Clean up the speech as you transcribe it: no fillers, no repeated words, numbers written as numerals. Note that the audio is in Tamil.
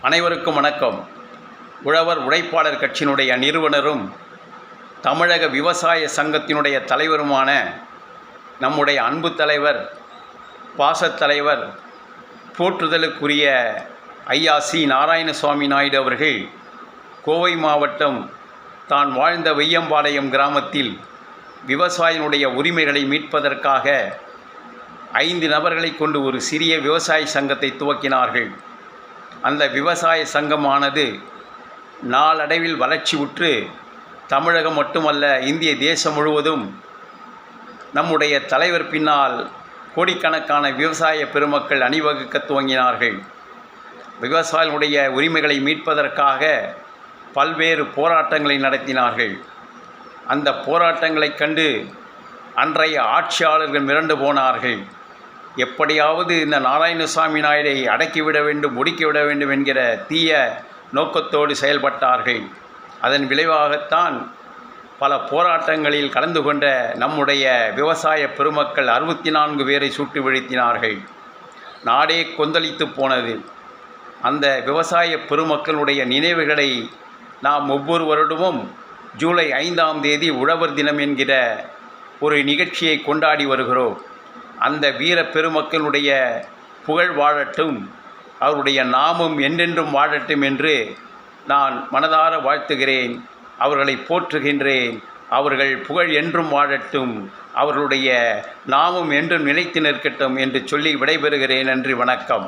அனைவருக்கும் வணக்கம். உழவர் உழைப்பாளர் கட்சியினுடைய நிறுவனரும் தமிழக விவசாய சங்கத்தினுடைய தலைவருமான நம்முடைய அன்பு தலைவர், பாசத்தலைவர், போற்றுதலுக்குரிய ஐயா சி. நாராயணசுவாமி நாயுடு அவர்கள் கோவை மாவட்டம் தான் வாழ்ந்த வெய்யம்பாளையம் கிராமத்தில் விவசாயினுடைய உரிமைகளை மீட்பதற்காக 5 நபர்களை கொண்டு ஒரு சிறிய விவசாய சங்கத்தை துவக்கினார்கள். அந்த விவசாய சங்கமானது நாளடைவில் வளர்ச்சி உற்று தமிழகம் மட்டுமல்ல, இந்திய தேசம் முழுவதும் நம்முடைய தலைவர் பின்னால் கோடிக்கணக்கான விவசாய பெருமக்கள் அணிவகுக்க துவங்கினார்கள். விவசாயிகளுடைய உரிமைகளை மீட்பதற்காக பல்வேறு போராட்டங்களை நடத்தினார்கள். அந்த போராட்டங்களைக் கண்டு அன்றைய ஆட்சியாளர்கள் மிரண்டு போனார்கள். எப்படியாவது இந்த நாராயணசுவாமி நாயுடை அடக்கிவிட வேண்டும், ஒடுக்கிவிட வேண்டும் என்கிற தீய நோக்கத்தோடு செயல்பட்டார்கள். அதன் விளைவாகத்தான் பல போராட்டங்களில் கலந்து கொண்ட நம்முடைய விவசாய பெருமக்கள் 64 பேரை சுட்டு வீழ்த்தினார்கள். நாடே கொந்தளித்து போனது. அந்த விவசாய பெருமக்களுடைய நினைவுகளை நாம் ஒவ்வொரு வருடமும் ஜூலை 5ஆம் தேதி உழவர் தினம் என்கிற ஒரு நிகழ்ச்சியை கொண்டாடி வருகிறோம். அந்த வீர பெருமக்களுடைய புகழ் வாழட்டும், அவருடைய நாமம் என்றென்றும் வாழட்டும் என்று நான் மனதார வாழ்த்துகிறேன். அவர்களை போற்றுகின்றேன். அவர்கள் புகழ் என்றும் வாழட்டும், அவர்களுடைய நாமம் என்றும் நிலைத்து நிற்கட்டும் என்று சொல்லி விடைபெறுகிறேன். நன்றி, வணக்கம்.